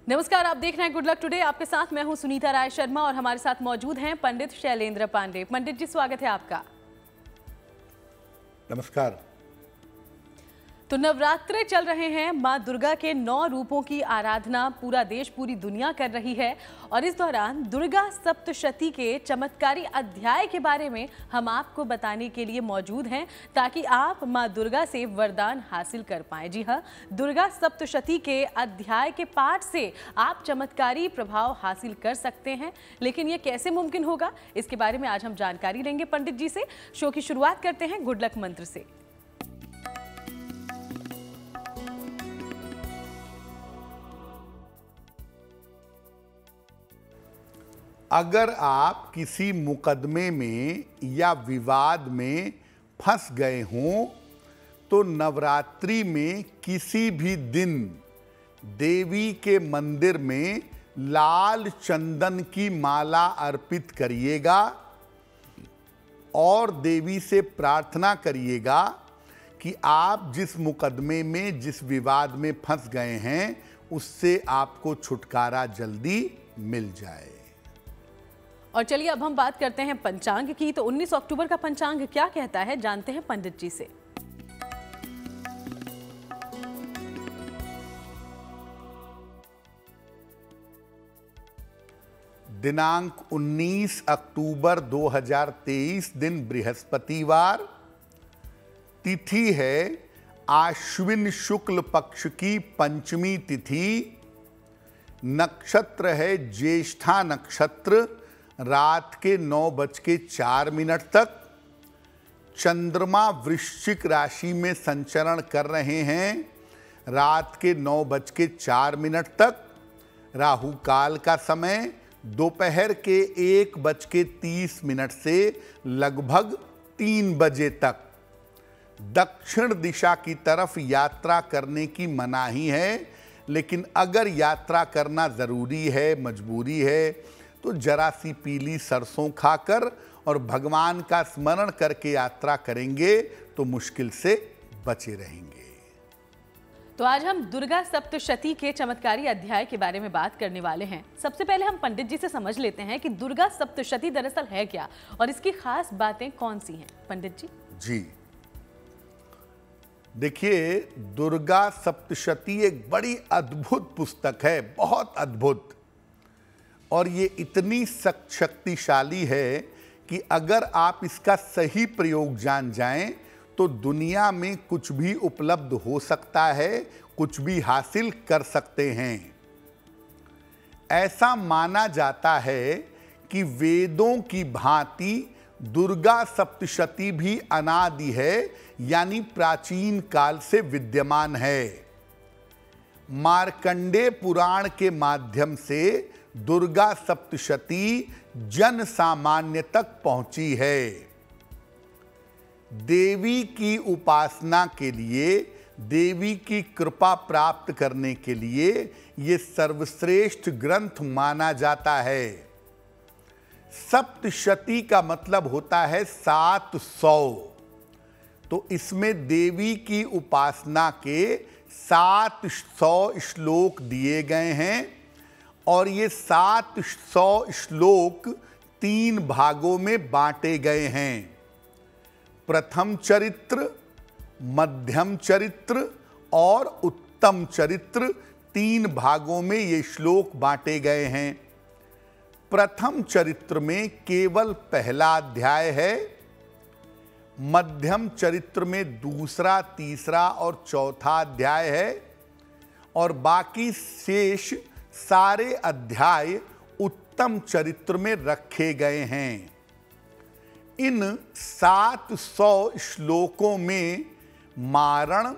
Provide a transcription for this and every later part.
नमस्कार, आप देख रहे हैं गुड लक टुडे। आपके साथ मैं हूं सुनीता राय शर्मा और हमारे साथ मौजूद हैं पंडित शैलेंद्र पांडे। पंडित जी, स्वागत है आपका। नमस्कार। तो नवरात्रे चल रहे हैं। मां दुर्गा के 9 रूपों की आराधना पूरा देश, पूरी दुनिया कर रही है और इस दौरान दुर्गा सप्तशती के चमत्कारी अध्याय के बारे में हम आपको बताने के लिए मौजूद हैं ताकि आप मां दुर्गा से वरदान हासिल कर पाएं। जी हाँ, दुर्गा सप्तशती के अध्याय के पाठ से आप चमत्कारी प्रभाव हासिल कर सकते हैं, लेकिन ये कैसे मुमकिन होगा, इसके बारे में आज हम जानकारी लेंगे पंडित जी से। शो की शुरुआत करते हैं गुड लक मंत्र से। अगर आप किसी मुकदमे में या विवाद में फंस गए हों तो नवरात्रि में किसी भी दिन देवी के मंदिर में लाल चंदन की माला अर्पित करिएगा और देवी से प्रार्थना करिएगा कि आप जिस मुकदमे में, जिस विवाद में फंस गए हैं, उससे आपको छुटकारा जल्दी मिल जाए। और चलिए अब हम बात करते हैं पंचांग की। तो 19 अक्टूबर का पंचांग क्या कहता है, जानते हैं पंडित जी से। दिनांक 19 अक्टूबर 2023, दिन बृहस्पतिवार, तिथि है आश्विन शुक्ल पक्ष की पंचमी तिथि, नक्षत्र है ज्येष्ठा नक्षत्र, रात के 9:04 तक। चंद्रमा वृश्चिक राशि में संचरण कर रहे हैं रात के 9:04 तक। राहु काल का समय दोपहर के 1:30 से लगभग 3 बजे तक। दक्षिण दिशा की तरफ यात्रा करने की मनाही है, लेकिन अगर यात्रा करना ज़रूरी है, मजबूरी है, तो जरा सी पीली सरसों खाकर और भगवान का स्मरण करके यात्रा करेंगे तो मुश्किल से बचे रहेंगे। तो आज हम दुर्गा सप्तशती के चमत्कारी अध्याय के बारे में बात करने वाले हैं। सबसे पहले हम पंडित जी से समझ लेते हैं कि दुर्गा सप्तशती दरअसल है क्या और इसकी खास बातें कौन सी हैं। पंडित जी जी देखिए, दुर्गा सप्तशती एक बड़ी अद्भुत पुस्तक है, बहुत अद्भुत। और ये इतनी शक्तिशाली है कि अगर आप इसका सही प्रयोग जान जाएं तो दुनिया में कुछ भी उपलब्ध हो सकता है, कुछ भी हासिल कर सकते हैं। ऐसा माना जाता है कि वेदों की भांति दुर्गा सप्तशती भी अनादि है, यानी प्राचीन काल से विद्यमान है। मार्कंडेय पुराण के माध्यम से दुर्गा सप्तशती जन सामान्य तक पहुंची है। देवी की उपासना के लिए, देवी की कृपा प्राप्त करने के लिए ये सर्वश्रेष्ठ ग्रंथ माना जाता है। सप्तशती का मतलब होता है 700। तो इसमें देवी की उपासना के 700 श्लोक दिए गए हैं और ये 700 श्लोक 3 भागों में बांटे गए हैं। प्रथम चरित्र, मध्यम चरित्र और उत्तम चरित्र, 3 भागों में ये श्लोक बांटे गए हैं। प्रथम चरित्र में केवल पहला अध्याय है, मध्यम चरित्र में दूसरा, तीसरा और चौथा अध्याय है और बाकी शेष सारे अध्याय उत्तम चरित्र में रखे गए हैं। इन 700 श्लोकों में मारण,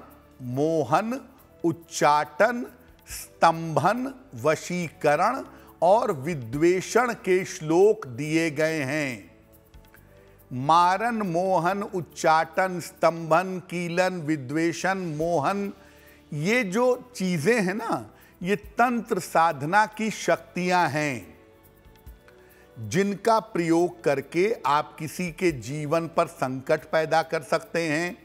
मोहन, उच्चाटन, स्तंभन, वशीकरण और विद्वेषण के श्लोक दिए गए हैं। मारण, मोहन, उच्चाटन, स्तंभन, कीलन, विद्वेषण, मोहन, ये जो चीजें हैं ना, ये तंत्र साधना की शक्तियां हैं जिनका प्रयोग करके आप किसी के जीवन पर संकट पैदा कर सकते हैं,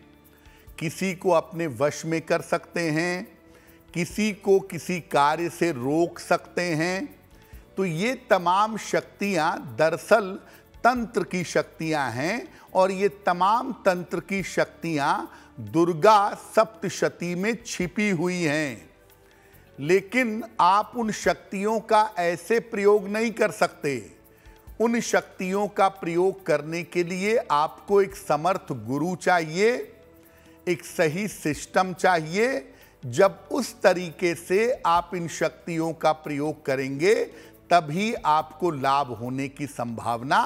किसी को अपने वश में कर सकते हैं, किसी को किसी कार्य से रोक सकते हैं। तो ये तमाम शक्तियां दरअसल तंत्र की शक्तियां हैं और ये तमाम तंत्र की शक्तियां दुर्गा सप्तशती में छिपी हुई हैं। लेकिन आप उन शक्तियों का ऐसे प्रयोग नहीं कर सकते। उन शक्तियों का प्रयोग करने के लिए आपको एक समर्थ गुरु चाहिए, एक सही सिस्टम चाहिए। जब उस तरीके से आप इन शक्तियों का प्रयोग करेंगे तभी आपको लाभ होने की संभावना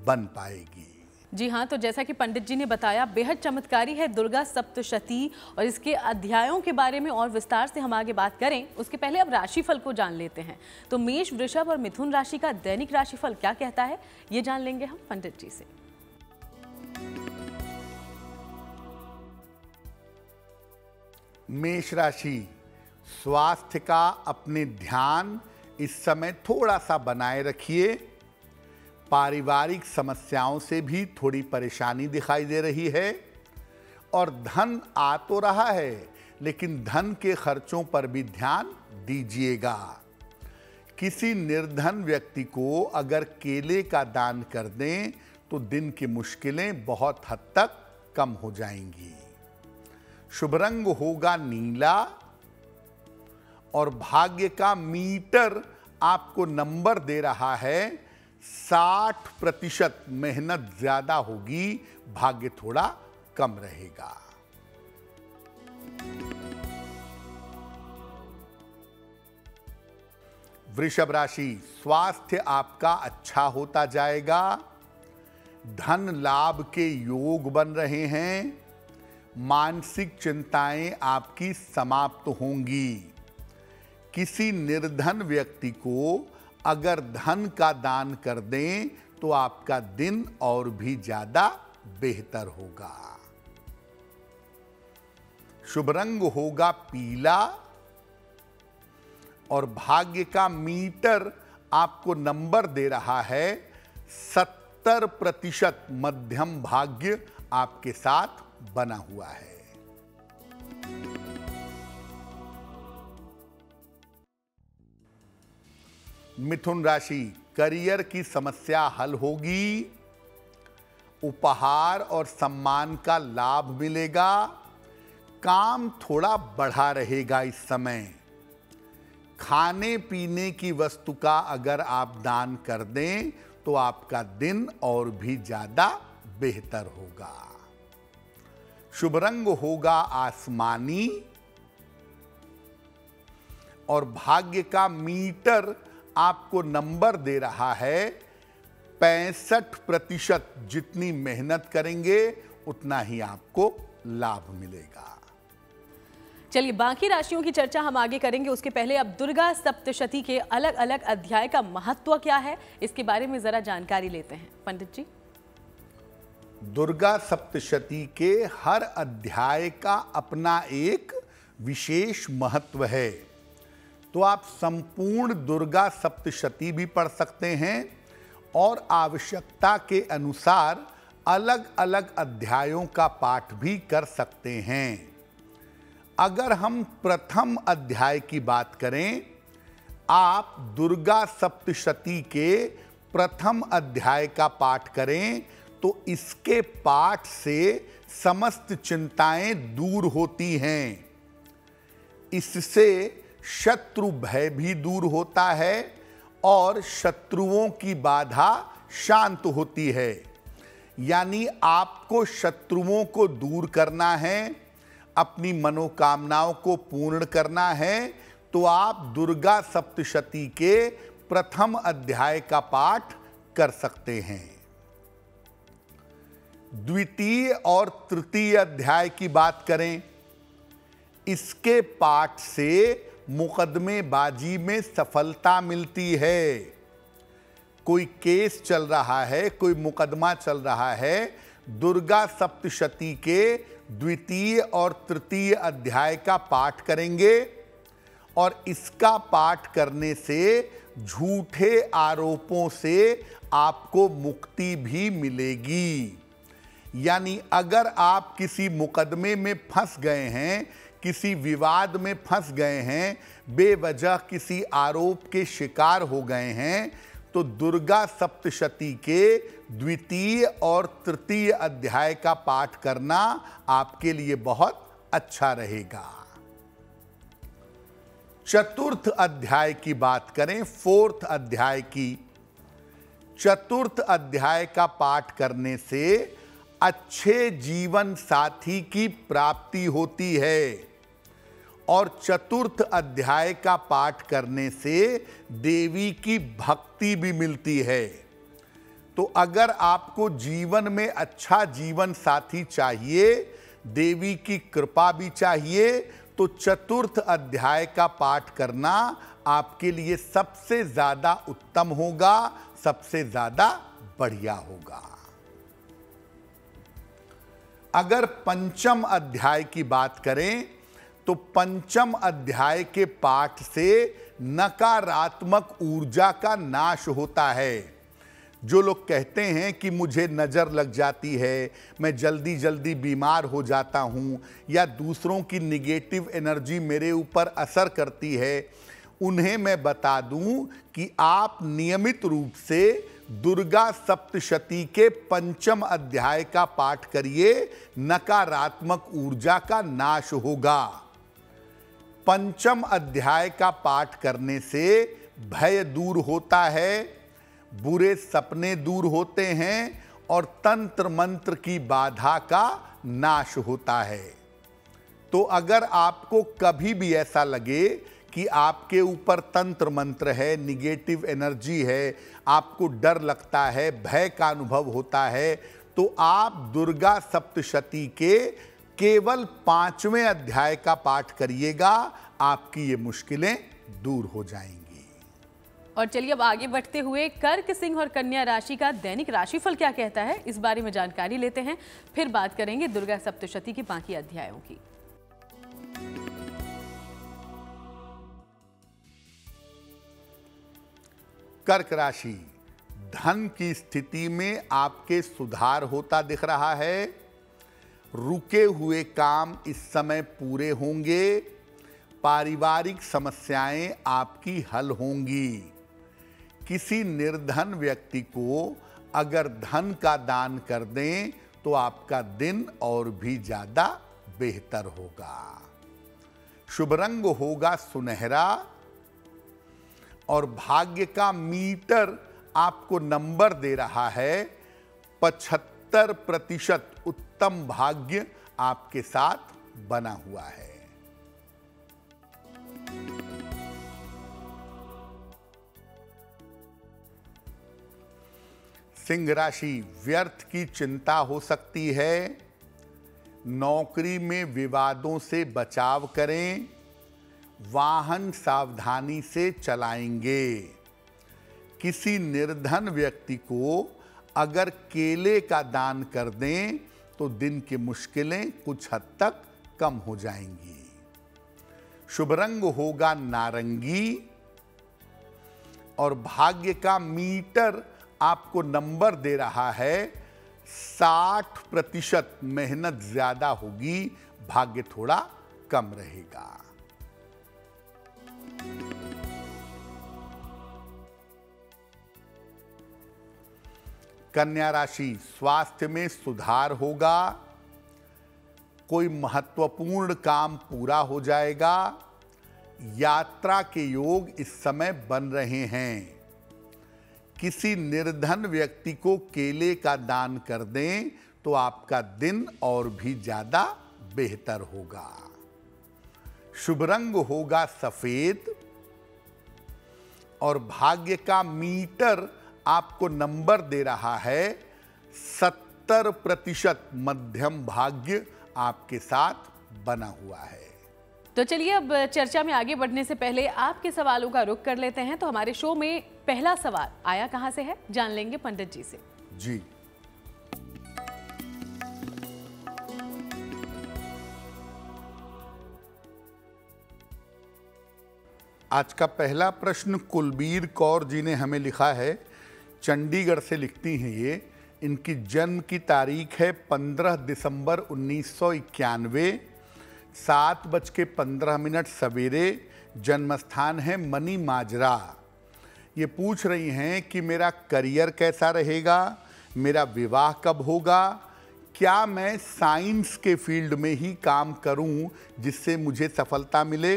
बन पाएगी। जी हाँ, तो जैसा कि पंडित जी ने बताया, बेहद चमत्कारी है दुर्गा सप्तशती और इसके अध्यायों के बारे में और विस्तार से हम आगे बात करें उसके पहले अब राशिफल को जान लेते हैं। तो मेष, वृषभ और मिथुन राशि का दैनिक राशिफल क्या कहता है, ये जान लेंगे हम पंडित जी से। मेष राशि, स्वास्थ्य का अपने ध्यान इस समय थोड़ा सा बनाए रखिए। पारिवारिक समस्याओं से भी थोड़ी परेशानी दिखाई दे रही है और धन आ तो रहा है लेकिन धन के खर्चों पर भी ध्यान दीजिएगा। किसी निर्धन व्यक्ति को अगर केले का दान कर दें तो दिन की मुश्किलें बहुत हद तक कम हो जाएंगी। शुभ रंग होगा नीला और भाग्य का मीटर आपको नंबर दे रहा है 60%। मेहनत ज्यादा होगी, भाग्य थोड़ा कम रहेगा। वृषभ राशि, स्वास्थ्य आपका अच्छा होता जाएगा। धन लाभ के योग बन रहे हैं। मानसिक चिंताएं आपकी समाप्त होंगी। किसी निर्धन व्यक्ति को अगर धन का दान कर दें तो आपका दिन और भी ज्यादा बेहतर होगा। शुभ रंग होगा पीला और भाग्य का मीटर आपको नंबर दे रहा है 70%। मध्यम भाग्य आपके साथ बना हुआ है। मिथुन राशि, करियर की समस्या हल होगी। उपहार और सम्मान का लाभ मिलेगा। काम थोड़ा बढ़ा रहेगा इस समय। खाने पीने की वस्तु का अगर आप दान कर दें तो आपका दिन और भी ज्यादा बेहतर होगा। शुभ रंग होगा आसमानी और भाग्य का मीटर आपको नंबर दे रहा है 65%। जितनी मेहनत करेंगे उतना ही आपको लाभ मिलेगा। चलिए बाकी राशियों की चर्चा हम आगे करेंगे, उसके पहले अब दुर्गा सप्तशती के अलग अलग अध्याय का महत्व क्या है इसके बारे में जरा जानकारी लेते हैं पंडित जी। दुर्गा सप्तशती के हर अध्याय का अपना एक विशेष महत्व है। तो आप संपूर्ण दुर्गा सप्तशती भी पढ़ सकते हैं और आवश्यकता के अनुसार अलग अलग अध्यायों का पाठ भी कर सकते हैं। अगर हम प्रथम अध्याय की बात करें, आप दुर्गा सप्तशती के प्रथम अध्याय का पाठ करें तो इसके पाठ से समस्त चिंताएं दूर होती हैं। इससे शत्रु भय भी दूर होता है और शत्रुओं की बाधा शांत होती है। यानी आपको शत्रुओं को दूर करना है, अपनी मनोकामनाओं को पूर्ण करना है, तो आप दुर्गा सप्तशती के प्रथम अध्याय का पाठ कर सकते हैं। द्वितीय और तृतीय अध्याय की बात करें, इसके पाठ से मुकदमेबाजी में सफलता मिलती है। कोई केस चल रहा है, कोई मुकदमा चल रहा है, दुर्गा सप्तशती के द्वितीय और तृतीय अध्याय का पाठ करेंगे और इसका पाठ करने से झूठे आरोपों से आपको मुक्ति भी मिलेगी। यानी अगर आप किसी मुकदमे में फंस गए हैं, किसी विवाद में फंस गए हैं, बेवजह किसी आरोप के शिकार हो गए हैं, तो दुर्गा सप्तशती के द्वितीय और तृतीय अध्याय का पाठ करना आपके लिए बहुत अच्छा रहेगा। चतुर्थ अध्याय की बात करें, फोर्थ अध्याय की। चतुर्थ अध्याय का पाठ करने से अच्छे जीवन साथी की प्राप्ति होती है और चतुर्थ अध्याय का पाठ करने से देवी की भक्ति भी मिलती है। तो अगर आपको जीवन में अच्छा जीवन साथी चाहिए, देवी की कृपा भी चाहिए, तो चतुर्थ अध्याय का पाठ करना आपके लिए सबसे ज्यादा उत्तम होगा, सबसे ज्यादा बढ़िया होगा। अगर पंचम अध्याय की बात करें तो पंचम अध्याय के पाठ से नकारात्मक ऊर्जा का नाश होता है। जो लोग कहते हैं कि मुझे नज़र लग जाती है, मैं जल्दी जल्दी बीमार हो जाता हूं, या दूसरों की निगेटिव एनर्जी मेरे ऊपर असर करती है, उन्हें मैं बता दूं कि आप नियमित रूप से दुर्गा सप्तशती के पंचम अध्याय का पाठ करिए, नकारात्मक ऊर्जा का नाश होगा। पंचम अध्याय का पाठ करने से भय दूर होता है, बुरे सपने दूर होते हैं और तंत्र मंत्र की बाधा का नाश होता है। तो अगर आपको कभी भी ऐसा लगे कि आपके ऊपर तंत्र मंत्र है, निगेटिव एनर्जी है, आपको डर लगता है, भय का अनुभव होता है, तो आप दुर्गा सप्तशती के केवल 5वें अध्याय का पाठ करिएगा, आपकी ये मुश्किलें दूर हो जाएंगी। और चलिए अब आगे बढ़ते हुए कर्क, सिंह और कन्या राशि का दैनिक राशिफल क्या कहता है, इस बारे में जानकारी लेते हैं, फिर बात करेंगे दुर्गा सप्तशती के बाकी अध्यायों की। कर्क राशि, धन की स्थिति में आपके सुधार होता दिख रहा है। रुके हुए काम इस समय पूरे होंगे। पारिवारिक समस्याएं आपकी हल होंगी। किसी निर्धन व्यक्ति को अगर धन का दान कर दें तो आपका दिन और भी ज्यादा बेहतर होगा। शुभ रंग होगा सुनहरा और भाग्य का मीटर आपको नंबर दे रहा है 75% उत्तम भाग्य आपके साथ बना हुआ है। सिंह राशि, व्यर्थ की चिंता हो सकती है। नौकरी में विवादों से बचाव करें। वाहन सावधानी से चलाएंगे। किसी निर्धन व्यक्ति को अगर केले का दान कर दें तो दिन की मुश्किलें कुछ हद तक कम हो जाएंगी। शुभ रंग होगा नारंगी और भाग्य का मीटर आपको नंबर दे रहा है 60%। मेहनत ज्यादा होगी, भाग्य थोड़ा कम रहेगा। कन्या राशि, स्वास्थ्य में सुधार होगा। कोई महत्वपूर्ण काम पूरा हो जाएगा। यात्रा के योग इस समय बन रहे हैं। किसी निर्धन व्यक्ति को केले का दान कर दें तो आपका दिन और भी ज्यादा बेहतर होगा। शुभ रंग होगा सफेद और भाग्य का मीटर आपको नंबर दे रहा है 70%। मध्यम भाग्य आपके साथ बना हुआ है। तो चलिए अब चर्चा में आगे बढ़ने से पहले आपके सवालों का रुख कर लेते हैं। तो हमारे शो में पहला सवाल आया कहां से है, जान लेंगे पंडित जी से। जी, आज का पहला प्रश्न कुलबीर कौर जी ने हमें लिखा है। चंडीगढ़ से लिखती हैं ये। इनकी जन्म की तारीख है 15 दिसंबर 1991। 7:15 सवेरे जन्म स्थान है मनी माजरा। ये पूछ रही हैं कि मेरा करियर कैसा रहेगा, मेरा विवाह कब होगा, क्या मैं साइंस के फील्ड में ही काम करूं जिससे मुझे सफलता मिले।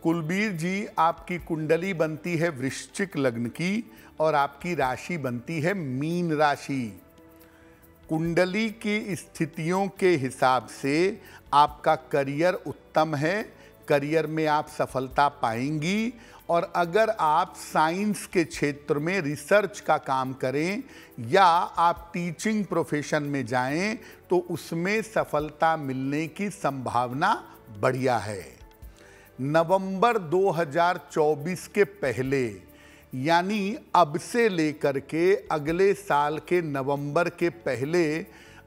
कुलबीर जी, आपकी कुंडली बनती है वृश्चिक लग्न की और आपकी राशि बनती है मीन राशि। कुंडली की स्थितियों के हिसाब से आपका करियर उत्तम है, करियर में आप सफलता पाएंगी। और अगर आप साइंस के क्षेत्र में रिसर्च का काम करें या आप टीचिंग प्रोफेशन में जाएं तो उसमें सफलता मिलने की संभावना बढ़िया है। नवंबर 2024 के पहले, यानी अब से लेकर के अगले साल के नवंबर के पहले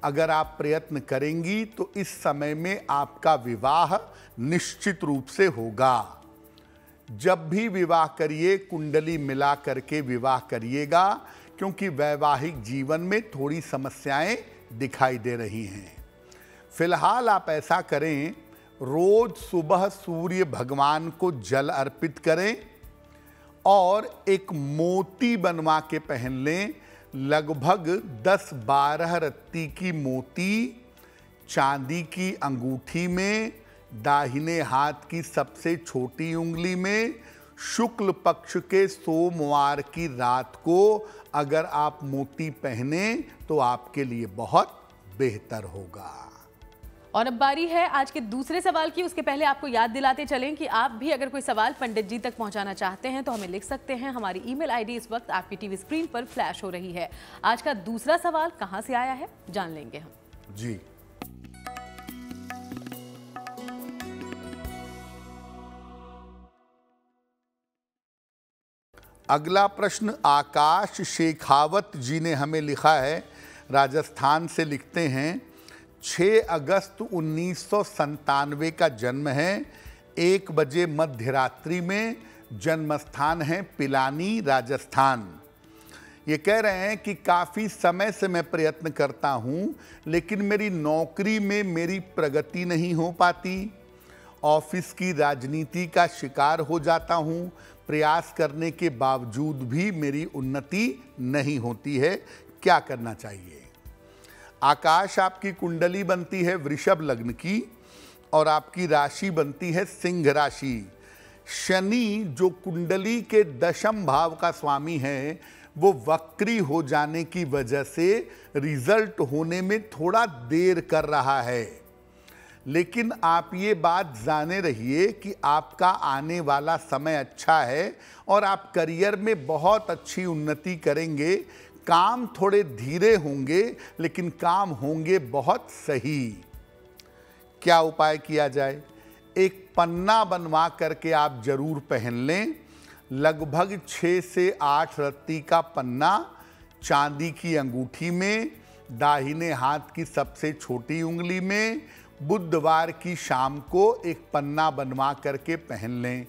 अगर आप प्रयत्न करेंगी तो इस समय में आपका विवाह निश्चित रूप से होगा। जब भी विवाह करिए कुंडली मिला करके विवाह करिएगा, क्योंकि वैवाहिक जीवन में थोड़ी समस्याएं दिखाई दे रही हैं। फिलहाल आप ऐसा करें, रोज सुबह सूर्य भगवान को जल अर्पित करें और एक मोती बनवा के पहन लें। लगभग 10-12 रत्ती की मोती चांदी की अंगूठी में, दाहिने हाथ की सबसे छोटी उंगली में, शुक्ल पक्ष के सोमवार की रात को अगर आप मोती पहने तो आपके लिए बहुत बेहतर होगा। और अब बारी है आज के दूसरे सवाल की। उसके पहले आपको याद दिलाते चलें कि आप भी अगर कोई सवाल पंडित जी तक पहुंचाना चाहते हैं तो हमें लिख सकते हैं। हमारी ईमेल आईडी इस वक्त आपकी टीवी स्क्रीन पर फ्लैश हो रही है। आज का दूसरा सवाल कहां से आया है जान लेंगे हम जी। अगला प्रश्न आकाश शेखावत जी ने हमें लिखा है, राजस्थान से लिखते हैं। 6 अगस्त 1997 का जन्म है, 1 बजे मध्यरात्रि में, जन्म स्थान है पिलानी, राजस्थान। ये कह रहे हैं कि काफ़ी समय से मैं प्रयत्न करता हूँ लेकिन मेरी नौकरी में मेरी प्रगति नहीं हो पाती। ऑफिस की राजनीति का शिकार हो जाता हूँ, प्रयास करने के बावजूद भी मेरी उन्नति नहीं होती है, क्या करना चाहिए। आकाश, आपकी कुंडली बनती है वृषभ लग्न की और आपकी राशि बनती है सिंह राशि। शनि जो कुंडली के 10म भाव का स्वामी है वो वक्री हो जाने की वजह से रिजल्ट होने में थोड़ा देर कर रहा है, लेकिन आप ये बात जाने रहिए कि आपका आने वाला समय अच्छा है और आप करियर में बहुत अच्छी उन्नति करेंगे। काम थोड़े धीरे होंगे लेकिन काम होंगे बहुत सही। क्या उपाय किया जाए? एक पन्ना बनवा करके आप जरूर पहन लें। लगभग 6 से 8 रत्ती का पन्ना चांदी की अंगूठी में, दाहिने हाथ की सबसे छोटी उंगली में, बुधवार की शाम को एक पन्ना बनवा करके पहन लें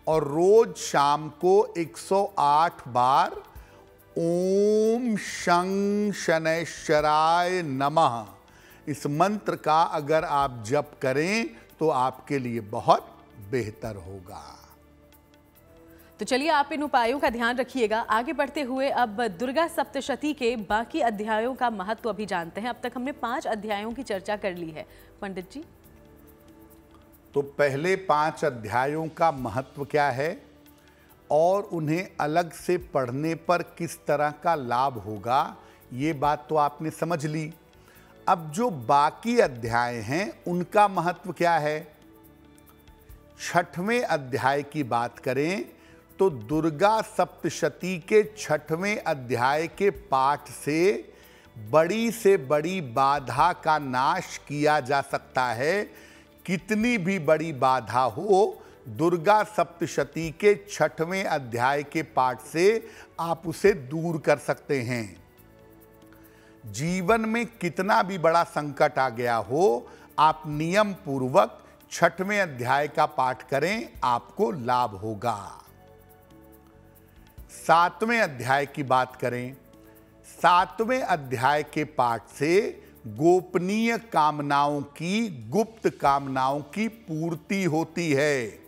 और रोज शाम को 108 बार ओम शं शनैश्चराय नमः इस मंत्र का अगर आप जप करें तो आपके लिए बहुत बेहतर होगा। तो चलिए आप इन उपायों का ध्यान रखिएगा। आगे बढ़ते हुए अब दुर्गा सप्तशती के बाकी अध्यायों का महत्व अभी जानते हैं। अब तक हमने 5 अध्यायों की चर्चा कर ली है पंडित जी। तो पहले 5 अध्यायों का महत्व क्या है और उन्हें अलग से पढ़ने पर किस तरह का लाभ होगा, ये बात तो आपने समझ ली। अब जो बाकी अध्याय हैं उनका महत्व क्या है। 6वें अध्याय की बात करें तो दुर्गा सप्तशती के 6वें अध्याय के पाठ से बड़ी बाधा का नाश किया जा सकता है। कितनी भी बड़ी बाधा हो, दुर्गा सप्तशती के 6वें अध्याय के पाठ से आप उसे दूर कर सकते हैं। जीवन में कितना भी बड़ा संकट आ गया हो, आप नियम पूर्वक 6वें अध्याय का पाठ करें, आपको लाभ होगा। 7वें अध्याय की बात करें, 7वें अध्याय के पाठ से गोपनीय कामनाओं की, गुप्त कामनाओं की पूर्ति होती है।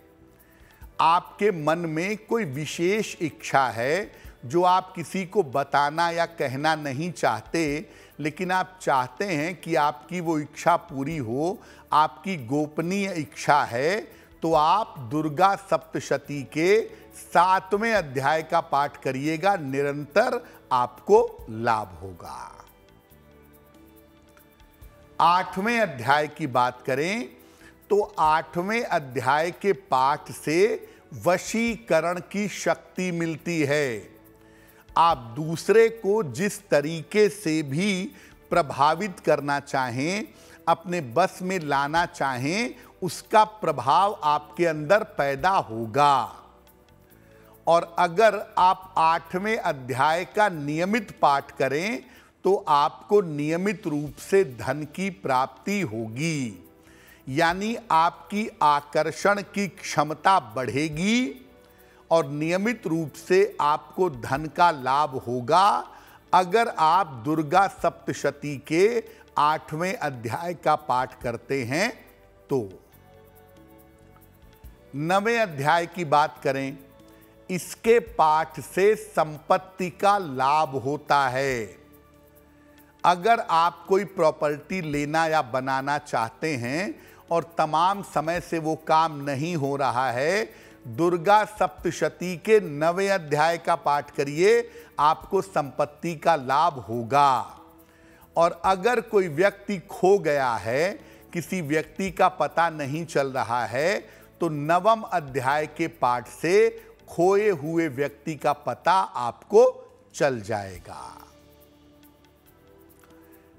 आपके मन में कोई विशेष इच्छा है जो आप किसी को बताना या कहना नहीं चाहते, लेकिन आप चाहते हैं कि आपकी वो इच्छा पूरी हो, आपकी गोपनीय इच्छा है, तो आप दुर्गा सप्तशती के 7वें अध्याय का पाठ करिएगा, निरंतर आपको लाभ होगा। 8वें अध्याय की बात करें तो 8वें अध्याय के पाठ से वशीकरण की शक्ति मिलती है। आप दूसरे को जिस तरीके से भी प्रभावित करना चाहें, अपने बस में लाना चाहें, उसका प्रभाव आपके अंदर पैदा होगा। और अगर आप 8वें अध्याय का नियमित पाठ करें तो आपको नियमित रूप से धन की प्राप्ति होगी, यानी आपकी आकर्षण की क्षमता बढ़ेगी और नियमित रूप से आपको धन का लाभ होगा अगर आप दुर्गा सप्तशती के 8वें अध्याय का पाठ करते हैं तो। 9वें अध्याय की बात करें, इसके पाठ से संपत्ति का लाभ होता है। अगर आप कोई प्रॉपर्टी लेना या बनाना चाहते हैं और तमाम समय से वो काम नहीं हो रहा है, दुर्गा सप्तशती के 9वें अध्याय का पाठ करिए, आपको संपत्ति का लाभ होगा। और अगर कोई व्यक्ति खो गया है, किसी व्यक्ति का पता नहीं चल रहा है, तो 9वें अध्याय के पाठ से खोए हुए व्यक्ति का पता आपको चल जाएगा।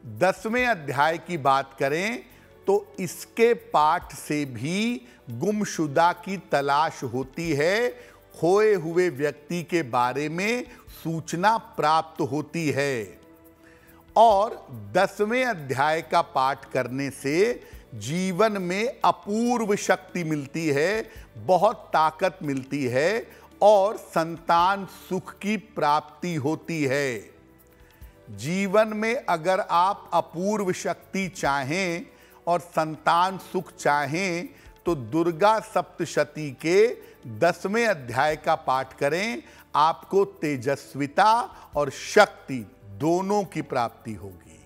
10वें अध्याय की बात करें तो इसके पाठ से भी गुमशुदा की तलाश होती है, खोए हुए व्यक्ति के बारे में सूचना प्राप्त होती है। और 10वें अध्याय का पाठ करने से जीवन में अपूर्व शक्ति मिलती है, बहुत ताकत मिलती है और संतान सुख की प्राप्ति होती है। जीवन में अगर आप अपूर्व शक्ति चाहें और संतान सुख चाहें तो दुर्गा सप्तशती के 10वें अध्याय का पाठ करें, आपको तेजस्विता और शक्ति दोनों की प्राप्ति होगी।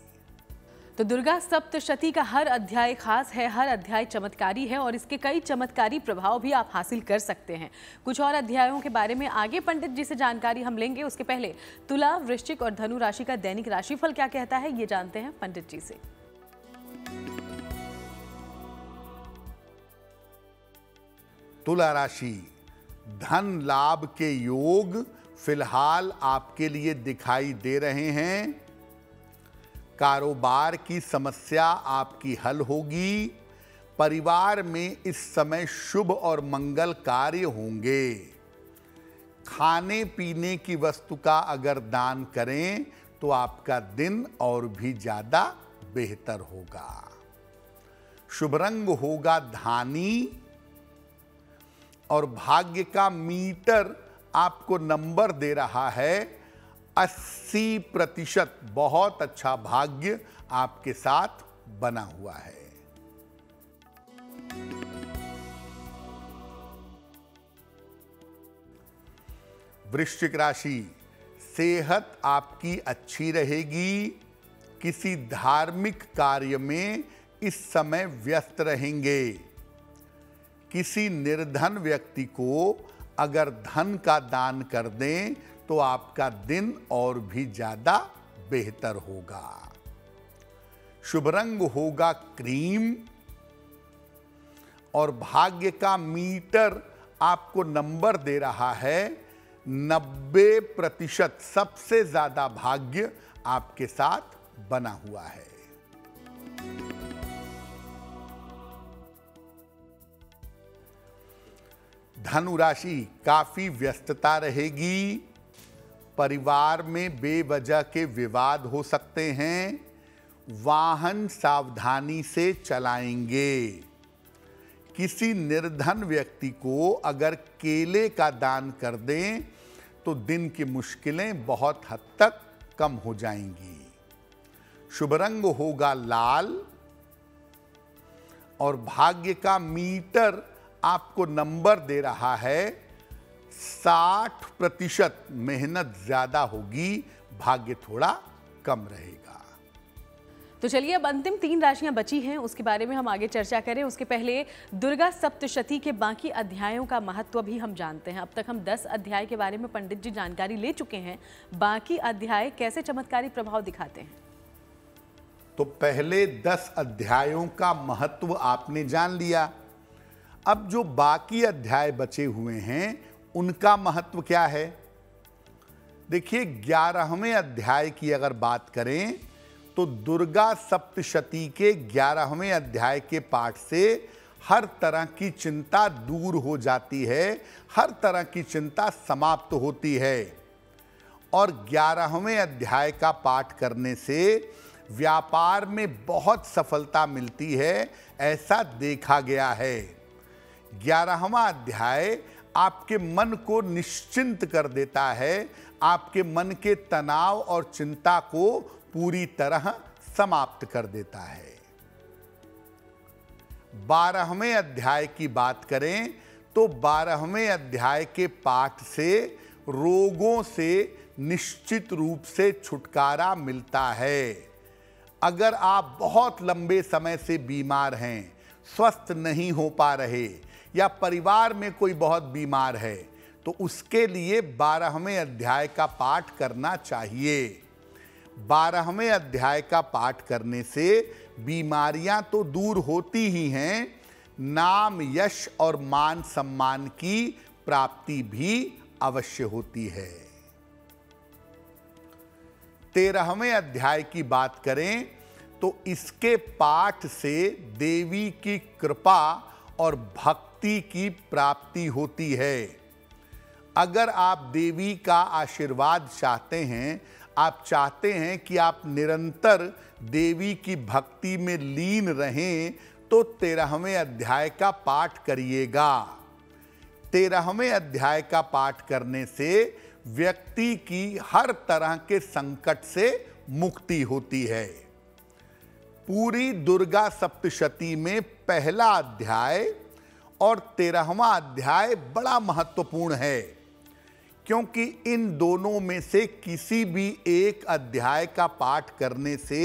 तो दुर्गा सप्तशती का हर अध्याय खास है, हर अध्याय चमत्कारी है और इसके कई चमत्कारी प्रभाव भी आप हासिल कर सकते हैं। कुछ और अध्यायों के बारे में आगे पंडित जी से जानकारी हम लेंगे, उसके पहले तुला, वृश्चिक और धनु राशि का दैनिक राशिफल क्या कहता है, ये जानते हैं पंडित जी से। तुला राशि, धन लाभ के योग फिलहाल आपके लिए दिखाई दे रहे हैं। कारोबार की समस्या आपकी हल होगी। परिवार में इस समय शुभ और मंगल कार्य होंगे। खाने पीने की वस्तु का अगर दान करें तो आपका दिन और भी ज्यादा बेहतर होगा। शुभ रंग होगा धानी और भाग्य का मीटर आपको नंबर दे रहा है 80%। बहुत अच्छा भाग्य आपके साथ बना हुआ है। वृश्चिक राशि, सेहत आपकी अच्छी रहेगी। किसी धार्मिक कार्य में इस समय व्यस्त रहेंगे। किसी निर्धन व्यक्ति को अगर धन का दान कर दें तो आपका दिन और भी ज्यादा बेहतर होगा। शुभ रंग होगा क्रीम और भाग्य का मीटर आपको नंबर दे रहा है 90%। सबसे ज्यादा भाग्य आपके साथ बना हुआ है। धनु राशि, काफी व्यस्तता रहेगी। परिवार में बेवजह के विवाद हो सकते हैं। वाहन सावधानी से चलाएंगे। किसी निर्धन व्यक्ति को अगर केले का दान कर दें तो दिन की मुश्किलें बहुत हद तक कम हो जाएंगी। शुभ रंग होगा लाल और भाग्य का मीटर आपको नंबर दे रहा है 60%। मेहनत ज्यादा होगी, भाग्य थोड़ा कम रहेगा। तो चलिए अब अंतिम 3 राशियां बची हैं, उसके बारे में हम आगे चर्चा करें। उसके पहले दुर्गा सप्तशती के बाकी अध्यायों का महत्व भी हम जानते हैं। अब तक हम 10 अध्याय के बारे में पंडित जी जानकारी ले चुके हैं। बाकी अध्याय कैसे चमत्कारी प्रभाव दिखाते हैं? तो पहले 10 अध्यायों का महत्व आपने जान लिया। अब जो बाकी अध्याय बचे हुए हैं उनका महत्व क्या है? देखिए, 11वें अध्याय की अगर बात करें तो दुर्गा सप्तशती के 11वें अध्याय के पाठ से हर तरह की चिंता दूर हो जाती है, हर तरह की चिंता समाप्त होती है। और 11वें अध्याय का पाठ करने से व्यापार में बहुत सफलता मिलती है, ऐसा देखा गया है। 11वां अध्याय आपके मन को निश्चिंत कर देता है, आपके मन के तनाव और चिंता को पूरी तरह समाप्त कर देता है। 12वें अध्याय की बात करें तो 12वें अध्याय के पाठ से रोगों से निश्चित रूप से छुटकारा मिलता है। अगर आप बहुत लंबे समय से बीमार हैं, स्वस्थ नहीं हो पा रहे, या परिवार में कोई बहुत बीमार है, तो उसके लिए 12वें अध्याय का पाठ करना चाहिए। 12वें अध्याय का पाठ करने से बीमारियां तो दूर होती ही हैं, नाम, यश और मान सम्मान की प्राप्ति भी अवश्य होती है। 13वें अध्याय की बात करें तो इसके पाठ से देवी की कृपा और भक्ति की प्राप्ति होती है। अगर आप देवी का आशीर्वाद चाहते हैं, आप चाहते हैं कि आप निरंतर देवी की भक्ति में लीन रहें, तो 13वें अध्याय का पाठ करिएगा। 13वें अध्याय का पाठ करने से व्यक्ति की हर तरह के संकट से मुक्ति होती है। पूरी दुर्गा सप्तशती में पहला अध्याय और 13वां अध्याय बड़ा महत्वपूर्ण है, क्योंकि इन दोनों में से किसी भी एक अध्याय का पाठ करने से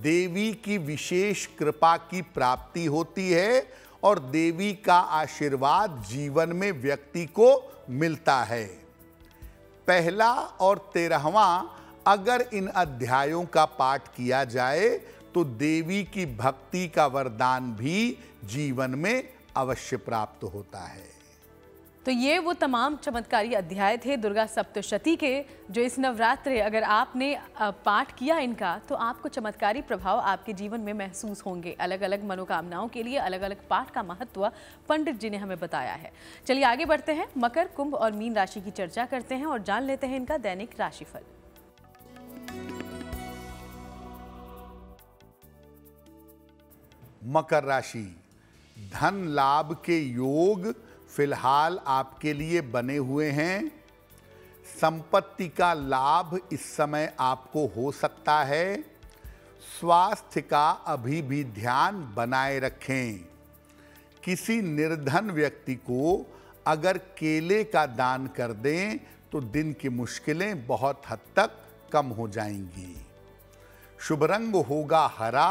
देवी की विशेष कृपा की प्राप्ति होती है और देवी का आशीर्वाद जीवन में व्यक्ति को मिलता है। पहला और 13वां अगर इन अध्यायों का पाठ किया जाए तो देवी की भक्ति का वरदान भी जीवन में अवश्य प्राप्त होता है। तो ये वो तमाम चमत्कारी अध्याय थे दुर्गा सप्तशती के, जो इस नवरात्रे अगर आपने पाठ किया इनका, तो आपको चमत्कारी प्रभाव आपके जीवन में महसूस होंगे। अलग अलग मनोकामनाओं के लिए अलग अलग पाठ का महत्व पंडित जी ने हमें बताया है। चलिए आगे बढ़ते हैं, मकर, कुंभ और मीन राशि की चर्चा करते हैं और जान लेते हैं इनका दैनिक राशिफल। मकर राशि, धन लाभ के योग फिलहाल आपके लिए बने हुए हैं। संपत्ति का लाभ इस समय आपको हो सकता है। स्वास्थ्य का अभी भी ध्यान बनाए रखें। किसी निर्धन व्यक्ति को अगर केले का दान कर दें तो दिन की मुश्किलें बहुत हद तक कम हो जाएंगी। शुभ रंग होगा हरा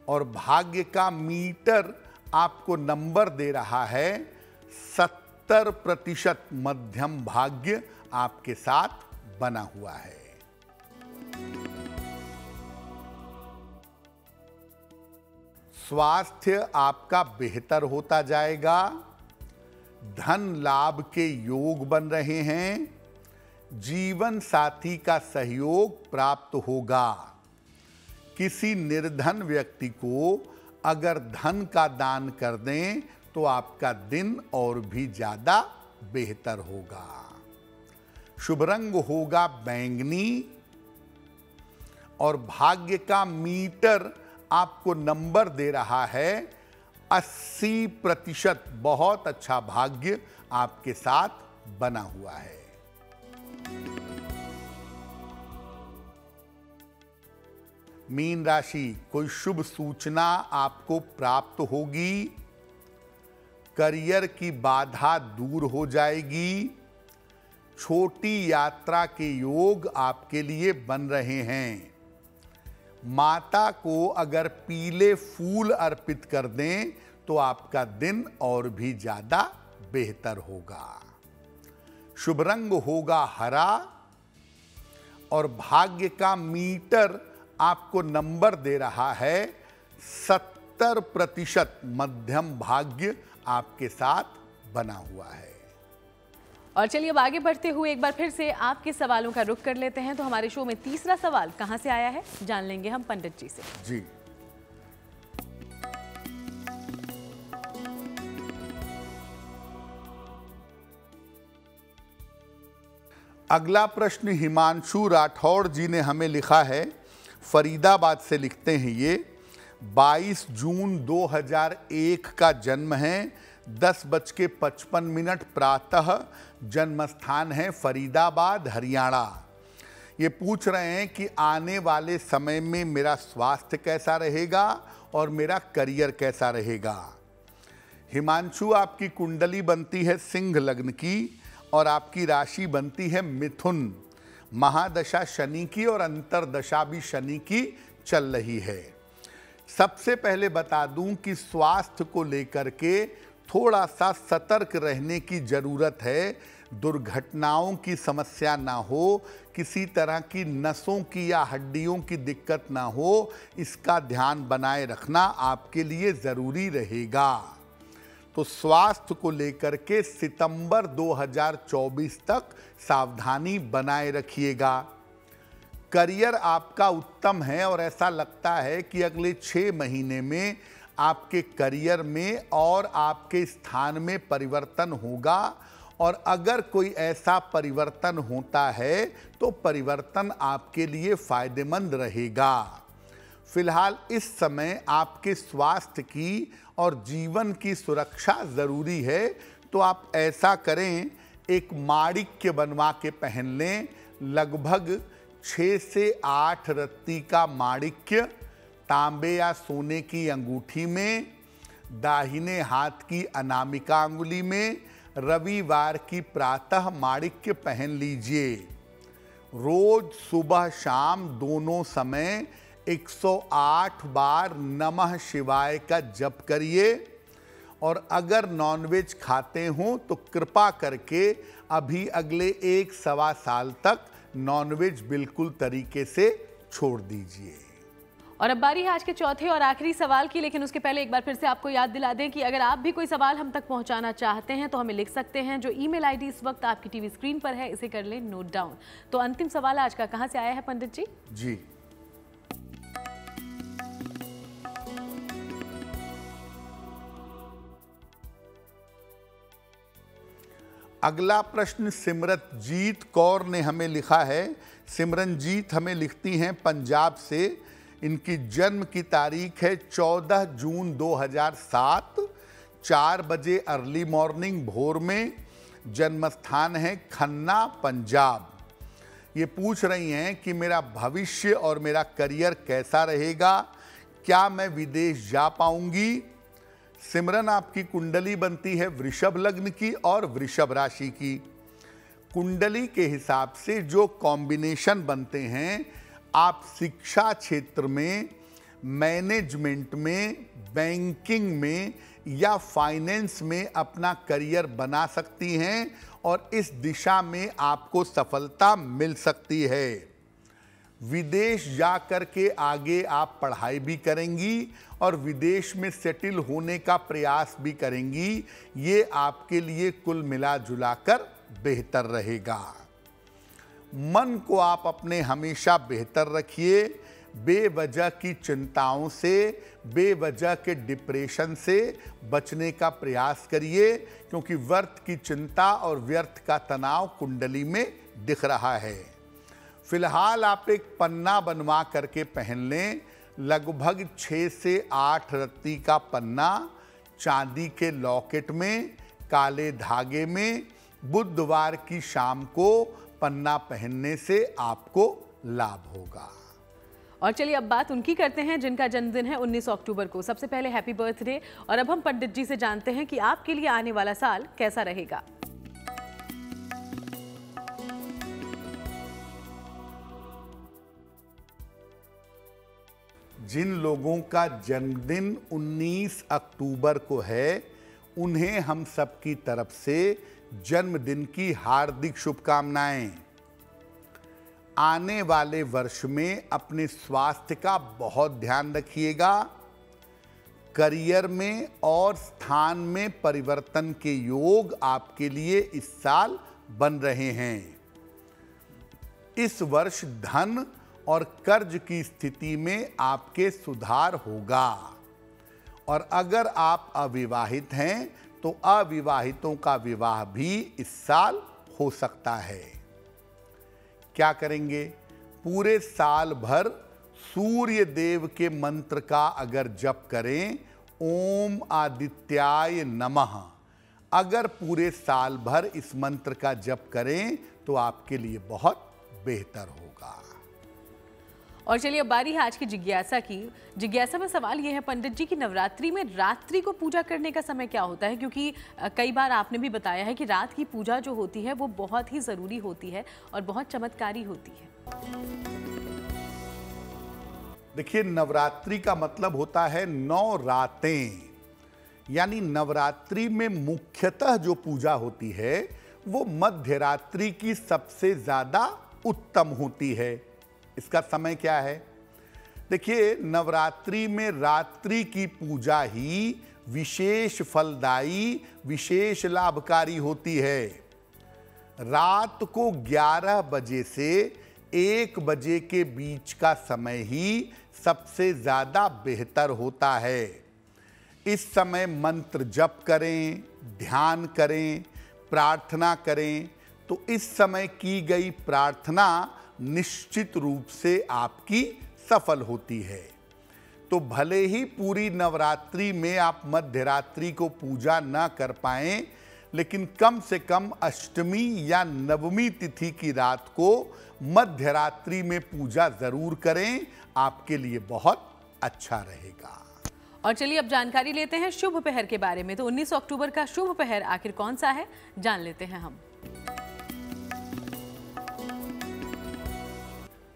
और भाग्य का मीटर आपको नंबर दे रहा है 70%। मध्यम भाग्य आपके साथ बना हुआ है। स्वास्थ्य आपका बेहतर होता जाएगा। धन लाभ के योग बन रहे हैं। जीवन साथी का सहयोग प्राप्त होगा। किसी निर्धन व्यक्ति को अगर धन का दान कर दें तो आपका दिन और भी ज्यादा बेहतर होगा। शुभ रंग होगा बैंगनी और भाग्य का मीटर आपको नंबर दे रहा है 80%। बहुत अच्छा भाग्य आपके साथ बना हुआ है। मीन राशि, कोई शुभ सूचना आपको प्राप्त होगी। करियर की बाधा दूर हो जाएगी। छोटी यात्रा के योग आपके लिए बन रहे हैं। माता को अगर पीले फूल अर्पित कर दें तो आपका दिन और भी ज्यादा बेहतर होगा। शुभ रंग होगा हरा और भाग्य का मीटर आपको नंबर दे रहा है 70%। मध्यम भाग्य आपके साथ बना हुआ है। और चलिए अब आगे बढ़ते हुए एक बार फिर से आपके सवालों का रुख कर लेते हैं। तो हमारे शो में तीसरा सवाल कहां से आया है जान लेंगे हम पंडित जी से। जी, अगला प्रश्न हिमांशु राठौड़ जी ने हमें लिखा है, फरीदाबाद से लिखते हैं ये। 22 जून 2001 का जन्म है। 10:55 प्रातः जन्म स्थान है फरीदाबाद, हरियाणा। ये पूछ रहे हैं कि आने वाले समय में मेरा स्वास्थ्य कैसा रहेगा और मेरा करियर कैसा रहेगा। हिमांशु, आपकी कुंडली बनती है सिंह लग्न की और आपकी राशि बनती है मिथुन। महादशा शनि की और अंतरदशा भी शनि की चल रही है। सबसे पहले बता दूं कि स्वास्थ्य को लेकर के थोड़ा सा सतर्क रहने की जरूरत है। दुर्घटनाओं की समस्या ना हो, किसी तरह की नसों की या हड्डियों की दिक्कत ना हो, इसका ध्यान बनाए रखना आपके लिए जरूरी रहेगा। तो स्वास्थ्य को लेकर के सितंबर 2024 तक सावधानी बनाए रखिएगा। करियर आपका उत्तम है और ऐसा लगता है कि अगले 6 महीने में आपके करियर में और आपके स्थान में परिवर्तन होगा। और अगर कोई ऐसा परिवर्तन होता है तो परिवर्तन आपके लिए फायदेमंद रहेगा। फिलहाल इस समय आपके स्वास्थ्य की और जीवन की सुरक्षा जरूरी है। तो आप ऐसा करें, एक माणिक्य बनवा के पहन लें। लगभग 6 से 8 रत्ती का माणिक्य तांबे या सोने की अंगूठी में, दाहिने हाथ की अनामिका अंगुली में, रविवार की प्रातः माणिक्य पहन लीजिए। रोज सुबह शाम दोनों समय 108 बार नमः शिवाय का जप करिए। और अगर नॉनवेज खाते हो तो कृपा करके अभी अगले 1-1.25 साल तक नॉनवेज बिल्कुल तरीके से छोड़ दीजिए। और अब बारी है आज के चौथे और आखिरी सवाल की, लेकिन उसके पहले एक बार फिर से आपको याद दिला दें कि अगर आप भी कोई सवाल हम तक पहुंचाना चाहते हैं तो हमें लिख सकते हैं। जो ईमेल आईडी इस वक्त आपकी टीवी स्क्रीन पर है, इसे कर लें नोट डाउन। तो अंतिम सवाल आज का कहां से आया है पंडित जी? जी, अगला प्रश्न सिमरनजीत कौर ने हमें लिखा है। सिमरनजीत हमें लिखती हैं पंजाब से। इनकी जन्म की तारीख है 14 जून 2007, 4 बजे अर्ली मॉर्निंग भोर में। जन्म स्थान है खन्ना, पंजाब। ये पूछ रही हैं कि मेरा भविष्य और मेरा करियर कैसा रहेगा, क्या मैं विदेश जा पाऊंगी। सिमरन, आपकी कुंडली बनती है वृषभ लग्न की और वृषभ राशि की। कुंडली के हिसाब से जो कॉम्बिनेशन बनते हैं, आप शिक्षा क्षेत्र में, मैनेजमेंट में, बैंकिंग में या फाइनेंस में अपना करियर बना सकती हैं और इस दिशा में आपको सफलता मिल सकती है। विदेश जाकर के आगे आप पढ़ाई भी करेंगी और विदेश में सेटल होने का प्रयास भी करेंगी। ये आपके लिए कुल मिला जुलाकर बेहतर रहेगा। मन को आप अपने हमेशा बेहतर रखिए। बेवजह की चिंताओं से, बेवजह के डिप्रेशन से बचने का प्रयास करिए, क्योंकि व्यर्थ की चिंता और व्यर्थ का तनाव कुंडली में दिख रहा है। फिलहाल आप एक पन्ना बनवा करके पहन लें। लगभग 6 से 8 रत्ती का पन्ना चांदी के लॉकेट में, काले धागे में। बुधवार की शाम को पन्ना पहनने से आपको लाभ होगा। और चलिए अब बात उनकी करते हैं जिनका जन्मदिन है 19 अक्टूबर को। सबसे पहले हैप्पी बर्थडे। और अब हम पंडित जी से जानते हैं कि आपके लिए आने वाला साल कैसा रहेगा। जिन लोगों का जन्मदिन 19 अक्टूबर को है, उन्हें हम सबकी तरफ से जन्मदिन की हार्दिक शुभकामनाएं। आने वाले वर्ष में अपने स्वास्थ्य का बहुत ध्यान रखिएगा। करियर में और स्थान में परिवर्तन के योग आपके लिए इस साल बन रहे हैं। इस वर्ष धन और कर्ज की स्थिति में आपके सुधार होगा। और अगर आप अविवाहित हैं तो अविवाहितों का विवाह भी इस साल हो सकता है। क्या करेंगे? पूरे साल भर सूर्य देव के मंत्र का अगर जप करें, ओम आदित्याय नमः, अगर पूरे साल भर इस मंत्र का जप करें तो आपके लिए बहुत बेहतर होगा। और चलिए अब बारी है आज की जिज्ञासा की। जिज्ञासा में सवाल ये है पंडित जी कि नवरात्रि में रात्रि को पूजा करने का समय क्या होता है, क्योंकि कई बार आपने भी बताया है कि रात की पूजा जो होती है वो बहुत ही ज़रूरी होती है और बहुत चमत्कारी होती है। देखिए, नवरात्रि का मतलब होता है 9 रातें, यानी नवरात्रि में मुख्यतः जो पूजा होती है वो मध्य रात्रि की सबसे ज़्यादा उत्तम होती है। इसका समय क्या है? देखिए, नवरात्रि में रात्रि की पूजा ही विशेष फलदायी, विशेष लाभकारी होती है। रात को 11 बजे से 1 बजे के बीच का समय ही सबसे ज़्यादा बेहतर होता है। इस समय मंत्र जप करें, ध्यान करें, प्रार्थना करें, तो इस समय की गई प्रार्थना निश्चित रूप से आपकी सफल होती है। तो भले ही पूरी नवरात्रि में आप मध्य रात्रि को पूजा न कर पाएं, लेकिन कम से कम अष्टमी या नवमी तिथि की रात को मध्य रात्रि में पूजा जरूर करें, आपके लिए बहुत अच्छा रहेगा। और चलिए अब जानकारी लेते हैं शुभ पहर के बारे में। तो 19 अक्टूबर का शुभ पहर आखिर कौन सा है, जान लेते हैं हम।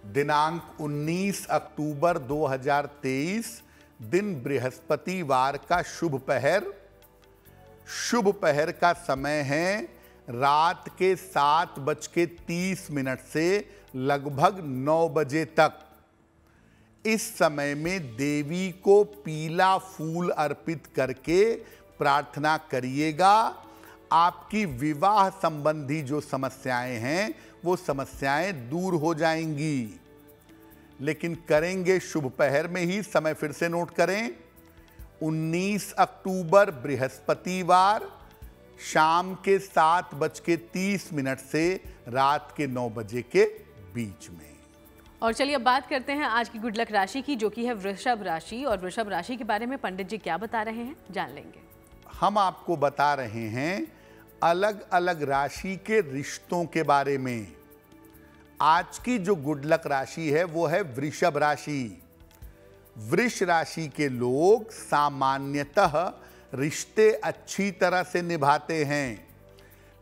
दिनांक 19 अक्टूबर 2023, दिन बृहस्पतिवार का शुभ पहर। शुभ पहर का समय है रात के 7:30 से लगभग 9 बजे तक। इस समय में देवी को पीला फूल अर्पित करके प्रार्थना करिएगा। आपकी विवाह संबंधी जो समस्याएं हैं वो समस्याएं दूर हो जाएंगी। लेकिन करेंगे शुभ पहर में ही। समय फिर से नोट करें, 19 अक्टूबर बृहस्पतिवार, शाम के 7:30 से रात के 9 बजे के बीच में। और चलिए अब बात करते हैं आज की गुड लक राशि की, जो कि है वृषभ राशि। और वृषभ राशि के बारे में पंडित जी क्या बता रहे हैं, जान लेंगे। हम आपको बता रहे हैं अलग अलग राशि के रिश्तों के बारे में। आज की जो गुड लक राशि है वो है वृषभ राशि। वृष राशि के लोग सामान्यतः रिश्ते अच्छी तरह से निभाते हैं,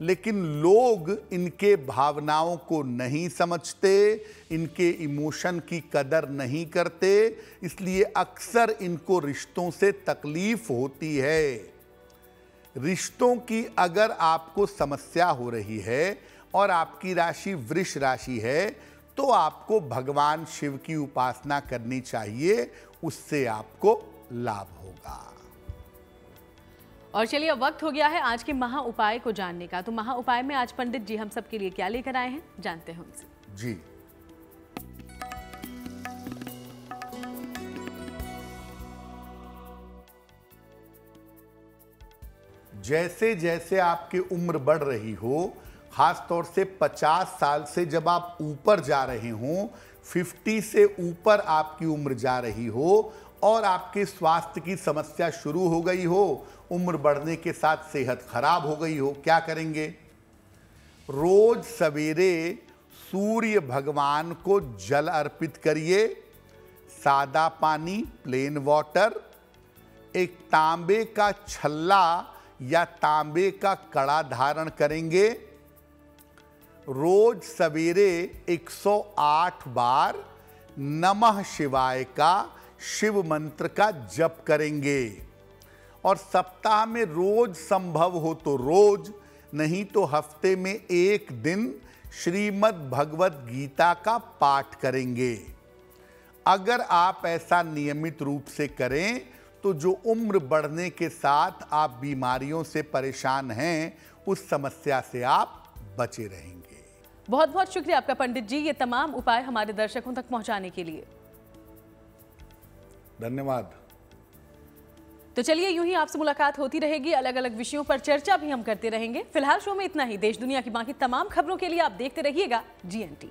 लेकिन लोग इनके भावनाओं को नहीं समझते, इनके इमोशन की कदर नहीं करते, इसलिए अक्सर इनको रिश्तों से तकलीफ होती है। रिश्तों की अगर आपको समस्या हो रही है और आपकी राशि वृष राशि है, तो आपको भगवान शिव की उपासना करनी चाहिए, उससे आपको लाभ होगा। और चलिए अब वक्त हो गया है आज के महा उपाय को जानने का। तो महा उपाय में आज पंडित जी हम सब के लिए क्या लेकर आए हैं, जानते हैं उनसे। जी, जैसे जैसे आपकी उम्र बढ़ रही हो, खास तौर से 50 साल से जब आप ऊपर जा रहे हो, 50 से ऊपर आपकी उम्र जा रही हो और आपके स्वास्थ्य की समस्या शुरू हो गई हो, उम्र बढ़ने के साथ सेहत खराब हो गई हो, क्या करेंगे? रोज सवेरे सूर्य भगवान को जल अर्पित करिए, सादा पानी प्लेन वाटर, एक तांबे का छल्ला या तांबे का कड़ा धारण करेंगे। रोज सवेरे 108 बार नमः शिवाय का शिव मंत्र का जप करेंगे और सप्ताह में रोज संभव हो तो रोज, नहीं तो हफ्ते में एक दिन श्रीमद् भगवत गीता का पाठ करेंगे। अगर आप ऐसा नियमित रूप से करें तो जो उम्र बढ़ने के साथ आप बीमारियों से परेशान हैं, उस समस्या से आप बचे रहेंगे। बहुत बहुत शुक्रिया आपका पंडित जी, ये तमाम उपाय हमारे दर्शकों तक पहुंचाने के लिए। धन्यवाद। तो चलिए यूं ही आपसे मुलाकात होती रहेगी, अलग अलग विषयों पर चर्चा भी हम करते रहेंगे। फिलहाल शो में इतना ही। देश दुनिया की बाकी तमाम खबरों के लिए आप देखते रहिएगा GNT।